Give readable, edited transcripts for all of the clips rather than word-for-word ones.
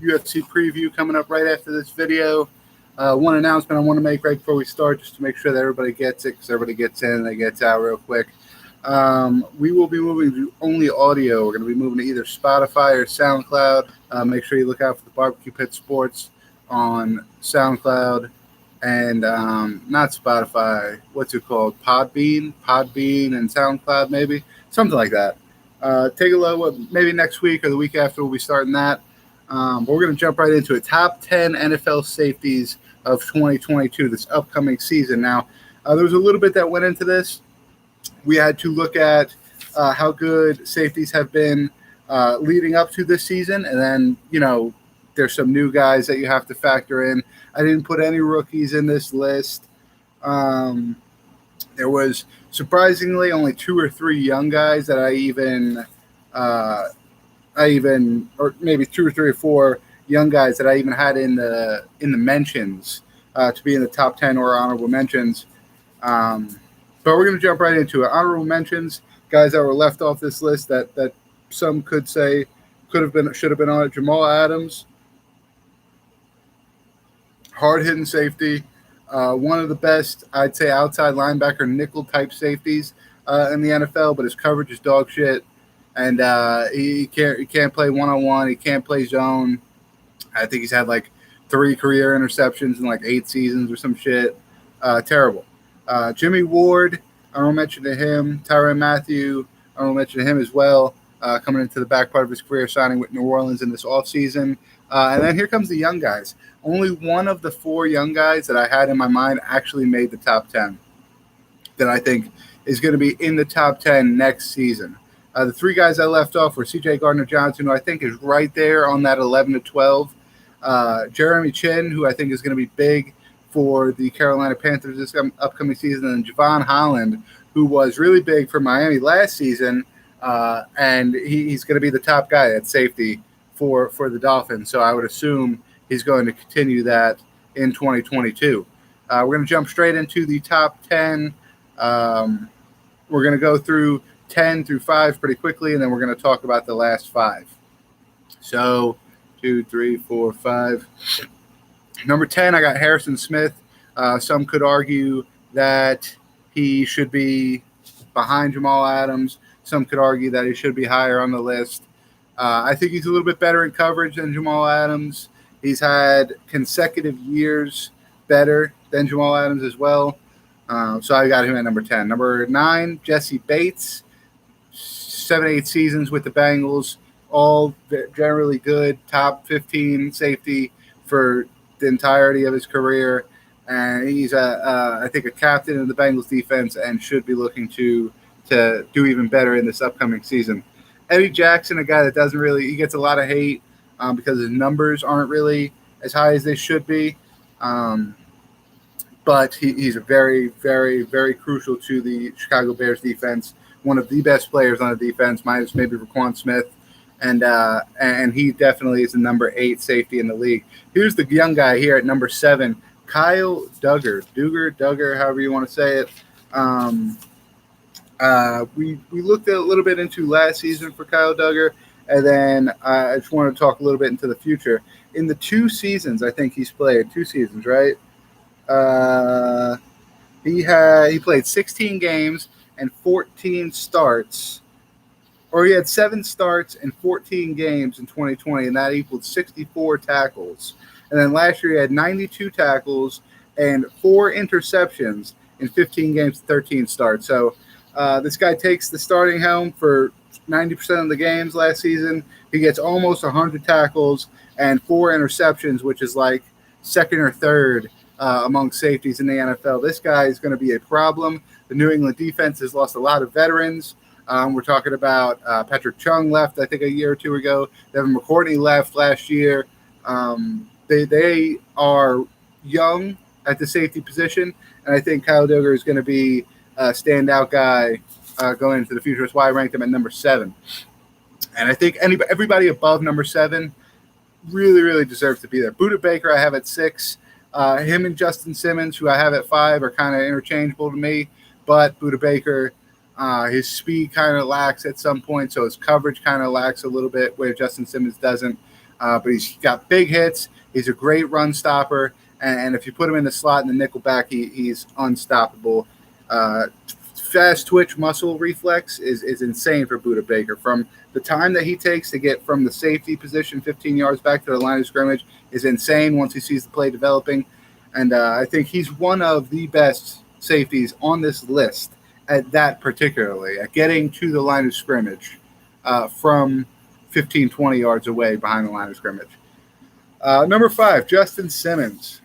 UFC preview coming up right after this video. One announcement I want to make right before we start, just to make sure that everybody gets it, because everybody gets in and they gets out real quick. We will be moving to only audio. We're going to be moving to either Spotify or SoundCloud. Make sure you look out for the Barbecue Pit Sports on SoundCloud and not Spotify. What's it called? Podbean and SoundCloud, maybe something like that. Take a look. Maybe next week or the week after we'll be starting that. But we're going to jump right into it. Top 10 NFL safeties of 2022, this upcoming season. Now, there was a little bit that went into this. We had to look at how good safeties have been leading up to this season. And then, there's some new guys that you have to factor in. I didn't put any rookies in this list. There was surprisingly only 2 or 3 young guys that or maybe 2 or 3 or 4 young guys that I even had in the mentions to be in the top 10 or honorable mentions. But we're going to jump right into it. Honorable mentions, guys that were left off this list that some could say should have been on it. Jamal Adams, hard-hitting safety, one of the best, I'd say, outside linebacker nickel-type safeties in the NFL, but his coverage is dog shit, and he can't play one-on-one. He can't play zone. I think he's had like 3 career interceptions in like 8 seasons or some shit. Terrible. Jimmy Ward, I don't mention to him. Tyrann Mathieu, I don't mention to him as well. Coming into the back part of his career, signing with New Orleans in this offseason. And then here comes the young guys. Only one of the 4 young guys that I had in my mind actually made the top 10 that I think is going to be in the top 10 next season. The 3 guys I left off were C.J. Gardner-Johnson, who I think is right there on that 11 to 12. Jeremy Chin, who I think is going to be big for the Carolina Panthers this upcoming season, and Javon Holland, who was really big for Miami last season, and he's going to be the top guy at safety for the Dolphins. So I would assume he's going to continue that in 2022. We're going to jump straight into the top 10. We're going to go through 10 through 5 pretty quickly, and then we're going to talk about the last 5. So 2, 3, 4, 5. Number 10, I got Harrison Smith. Some could argue that he should be behind Jamal Adams. Some could argue that he should be higher on the list. I think he's a little bit better in coverage than Jamal Adams. He's had consecutive years better than Jamal Adams as well. So I got him at number 10. Number 9, Jesse Bates. 7-8 seasons with the Bengals, all generally good, top 15 safety for the entirety of his career. And he's, I think, a captain of the Bengals defense and should be looking to do even better in this upcoming season. Eddie Jackson, a guy that he gets a lot of hate because his numbers aren't really as high as they should be. But he's a very, very, very crucial to the Chicago Bears defense. One of the best players on the defense, minus maybe Raquan Smith. And he definitely is the number 8 safety in the league. Here's the young guy here at number 7, Kyle Duggar, however you want to say it. We looked at a little bit into last season for Kyle Duggar, and then I just want to talk a little bit into the future. In the 2 seasons, I think he's played 2 seasons, right? He played 16 games and 14 starts. Or he had 7 starts and 14 games in 2020, and that equaled 64 tackles. And then last year he had 92 tackles and 4 interceptions in 15 games, 13 starts. So this guy takes the starting helm for 90% of the games last season. He gets almost 100 tackles and 4 interceptions, which is like second or third among safeties in the NFL. This guy is going to be a problem. The New England defense has lost a lot of veterans. We're talking about Patrick Chung left, I think, a year or 2 ago. Devin McCourtney left last year. They are young at the safety position, and I think Kyle Duggar is going to be a standout guy going into the future. That's why I ranked him at number 7. And I think everybody above number 7 really, really deserves to be there. Budda Baker I have at 6. Him and Justin Simmons, who I have at 5, are kind of interchangeable to me. But Budda Baker, his speed kind of lacks at some point, so his coverage kind of lacks a little bit where Justin Simmons doesn't. but he's got big hits. He's a great run stopper, and if you put him in the slot in the nickel back, he's unstoppable. Fast twitch muscle reflex is insane for Buda Baker. From the time that he takes to get from the safety position 15 yards back to the line of scrimmage is insane once he sees the play developing. And I think he's one of the best safeties on this list at that particularly, at getting to the line of scrimmage from 15, 20 yards away behind the line of scrimmage. Number 5, Justin Simmons.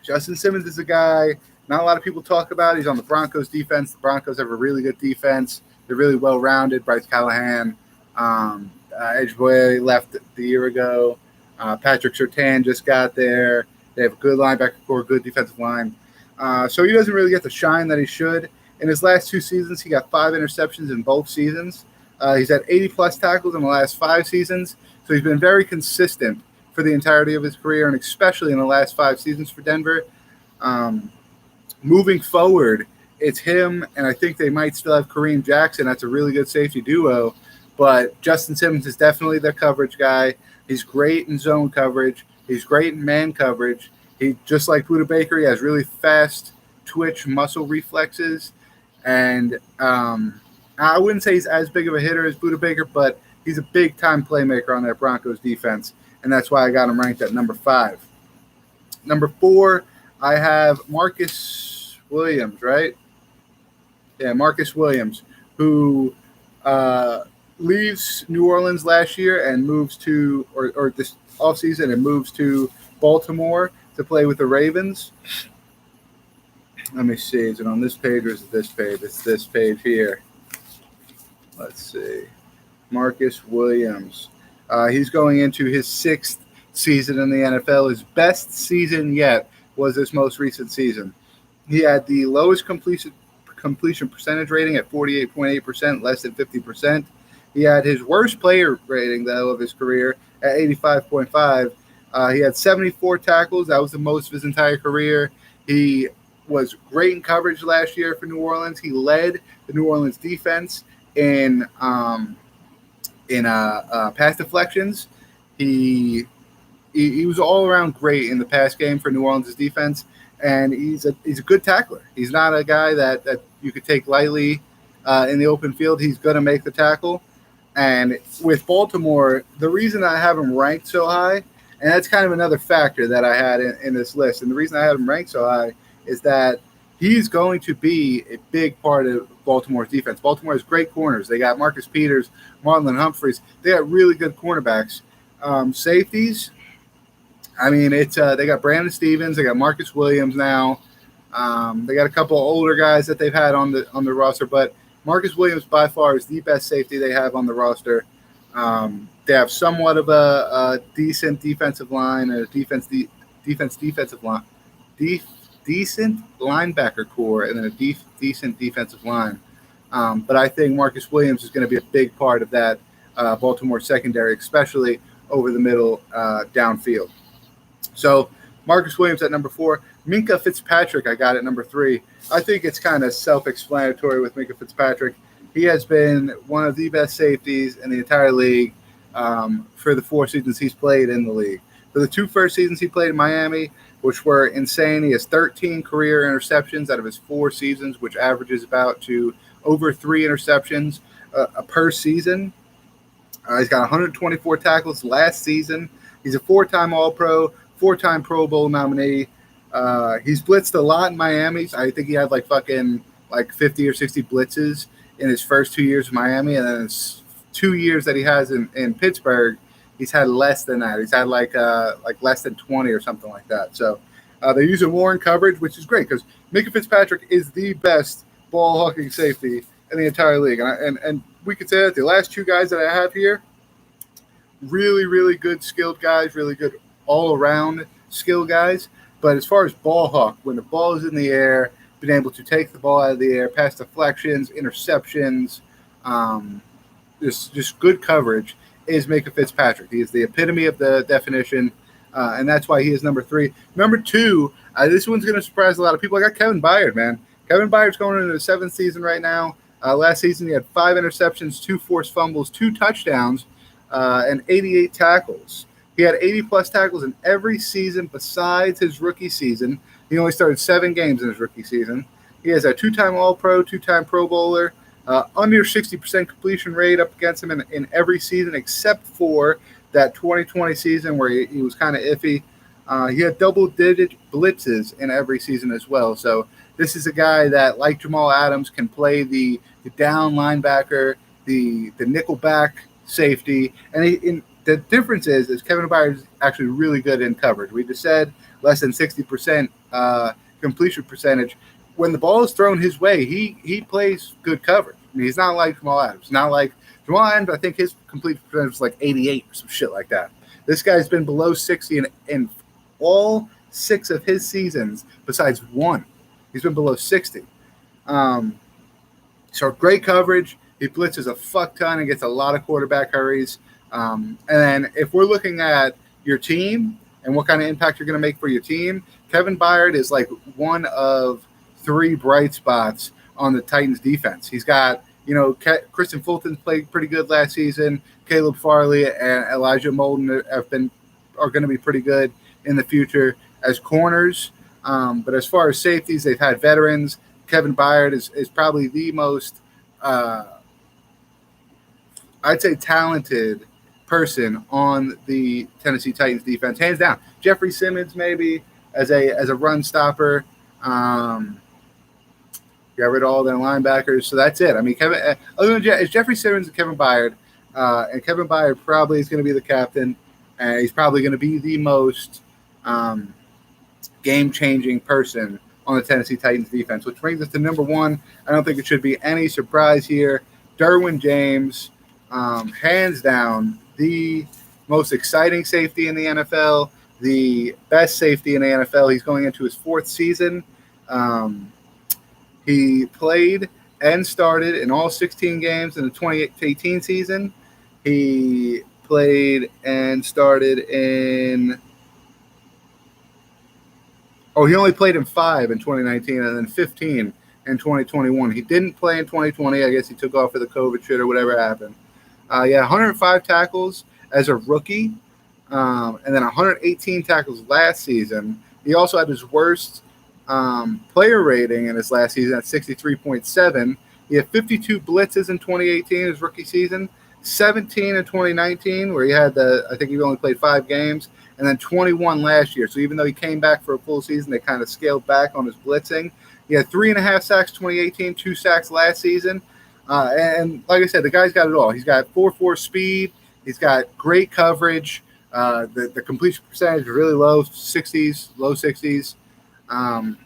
Justin Simmons is a guy not a lot of people talk about. He's on the Broncos defense. The Broncos have a really good defense. They're really well-rounded. Bryce Callahan, Edgeboy left the year ago. Patrick Surtain just got there. They have a good linebacker core, good defensive line. So he doesn't really get the shine that he should. In his last 2 seasons, he got 5 interceptions in both seasons. He's had 80-plus tackles in the last 5 seasons. So he's been very consistent for the entirety of his career, and especially in the last 5 seasons for Denver. Moving forward, it's him, and I think they might still have Kareem Jackson. That's a really good safety duo. But Justin Simmons is definitely their coverage guy. He's great in zone coverage. He's great in man coverage. He, just like Buda Baker, he has really fast twitch muscle reflexes. And I wouldn't say he's as big of a hitter as Buda Baker, but he's a big-time playmaker on that Broncos defense, and that's why I got him ranked at number 5. Number 4, I have Marcus Williams, right? Yeah, Marcus Williams, who leaves New Orleans last year and moves to, or this offseason, and moves to Baltimore to play with the Ravens. Let me see. Is it on this page or is it this page? It's this page here. Let's see. Marcus Williams. He's going into his 6th season in the NFL. His best season yet was this most recent season. He had the lowest completion percentage rating at 48.8%, less than 50%. He had his worst player rating, though, of his career at 85.5. He had 74 tackles. That was the most of his entire career. He was great in coverage last year for New Orleans. He led the New Orleans defense in pass deflections. He was all around great in the pass game for New Orleans' defense, and he's a good tackler. He's not a guy that you could take lightly in the open field. He's going to make the tackle. And with Baltimore, the reason I have him ranked so high, and that's kind of another factor that I had in this list, and the reason I had him ranked so high is that he's going to be a big part of Baltimore's defense. Baltimore has great corners. They got Marcus Peters, Marlon Humphreys. They got really good cornerbacks. Safeties, I mean, they got Brandon Stevens. They got Marcus Williams now. They got a couple of older guys that they've had on the roster, but Marcus Williams by far is the best safety they have on the roster. They have somewhat of a decent defensive line, a decent linebacker core, and then a decent defensive line. But I think Marcus Williams is going to be a big part of that Baltimore secondary, especially over the middle downfield. So Marcus Williams at number 4. Minkah Fitzpatrick I got at number 3. I think it's kind of self-explanatory with Minkah Fitzpatrick. He has been one of the best safeties in the entire league for the 4 seasons he's played in the league. For the 2 first seasons he played in Miami, which were insane, he has 13 career interceptions out of his 4 seasons, which averages about to over 3 interceptions per season. He's got 124 tackles last season. He's a 4-time All-Pro, 4-time Pro Bowl nominee. He's blitzed a lot in Miami. I think he had like 50 or 60 blitzes in his first 2 years of Miami, and then his 2 years that he has in Pittsburgh, he's had less than that. He's had like less than 20 or something like that. So they're using Warren coverage, which is great because Minkah Fitzpatrick is the best ball hawking safety in the entire league, and we could say that the last 2 guys that I have here, really, really good skilled guys, really good all-around skill guys. But as far as ball hawk, when the ball is in the air, being able to take the ball out of the air, pass deflections, interceptions, just good coverage is Minkah Fitzpatrick. He is the epitome of the definition, and that's why he is number 3. Number 2, this one's going to surprise a lot of people. I got Kevin Byard, man. Kevin Byard's going into the 7th season right now. Last season he had 5 interceptions, 2 forced fumbles, 2 touchdowns, and 88 tackles. He had 80-plus tackles in every season besides his rookie season. He only started 7 games in his rookie season. He has a 2-time All-Pro, 2-time Pro Bowler, under 60% completion rate up against him in every season except for that 2020 season where he was kind of iffy. He had double-digit blitzes in every season as well. So this is a guy that, like Jamal Adams, can play the down linebacker, the nickelback safety. And the difference is Kevin Byard is actually really good in coverage. We just said less than 60% completion percentage. When the ball is thrown his way, he plays good coverage. I mean, he's not like Jamal Adams. Not like Jamal Adams, I think his complete percentage was like 88 or some shit like that. This guy's been below 60 in all 6 of his seasons besides 1. He's been below 60. So great coverage. He blitzes a fuck ton and gets a lot of quarterback hurries. And then if we're looking at your team and what kind of impact you're going to make for your team, Kevin Byard is like one of 3 bright spots on the Titans defense. He's got, Kristen Fulton played pretty good last season. Caleb Farley and Elijah Molden are going to be pretty good in the future as corners. But as far as safeties, they've had veterans. Kevin Byard is probably the most, I'd say, talented person on the Tennessee Titans defense, hands down. Jeffrey Simmons maybe as a run stopper. Got rid of all their linebackers, so that's it. I mean, other than it's Jeffrey Simmons and Kevin Byard, and Kevin Byard probably is going to be the captain, and he's probably going to be the most game-changing person on the Tennessee Titans defense, which brings us to number 1. I don't think it should be any surprise here. Derwin James, hands down, the most exciting safety in the NFL, the best safety in the NFL. He's going into his 4th season. He played and started in all 16 games in the 2018 season. He played and started in he only played in 5 in 2019 and then 15 in 2021. He didn't play in 2020. I guess he took off for the COVID shit or whatever happened. 105 tackles as a rookie, and then 118 tackles last season. He also had his worst player rating in his last season at 63.7. He had 52 blitzes in 2018, his rookie season, 17 in 2019, where he had I think he only played 5 games, and then 21 last year. So even though he came back for a full season, they kind of scaled back on his blitzing. He had 3.5 sacks 2018, 2 sacks last season. And like I said, the guy's got it all. He's got 4.4 speed. He's got great coverage. The completion percentage is really low 60s. And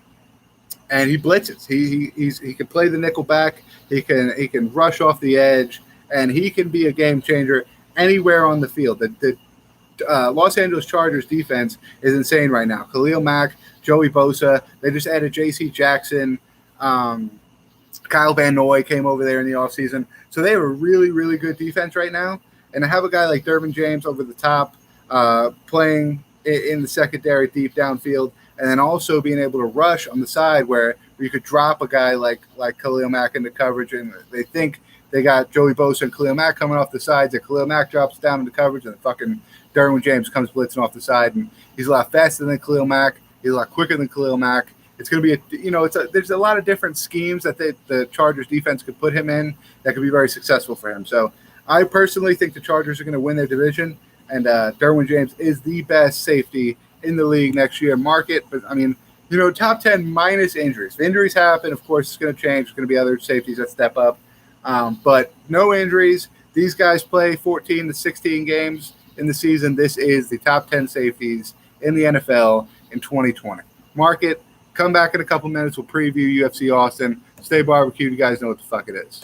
he blitzes. He can play the nickel back. He can rush off the edge, and he can be a game changer anywhere on the field. The Los Angeles Chargers defense is insane right now. Khalil Mack, Joey Bosa. They just added J.C. Jackson. Kyle Van Noy came over there in the offseason. So they have a really, really good defense right now. And to have a guy like Derwin James over the top, playing in the secondary deep downfield, and then also being able to rush on the side where you could drop a guy like Khalil Mack into coverage, and they think they got Joey Bosa and Khalil Mack coming off the sides, and Khalil Mack drops down into coverage, and fucking Derwin James comes blitzing off the side, and he's a lot faster than Khalil Mack. He's a lot quicker than Khalil Mack. It's going to be there's a lot of different schemes that the Chargers defense could put him in that could be very successful for him. So I personally think the Chargers are going to win their division, and Derwin James is the best safety in the league next year. Market, but I mean, top 10 minus injuries. If injuries happen, of course, it's going to change. There's going to be other safeties that step up, but no injuries. These guys play 14 to 16 games in the season. This is the top 10 safeties in the NFL in 2020. Market. Come back in a couple minutes. We'll preview UFC Austin. Stay barbecued. You guys know what the fuck it is.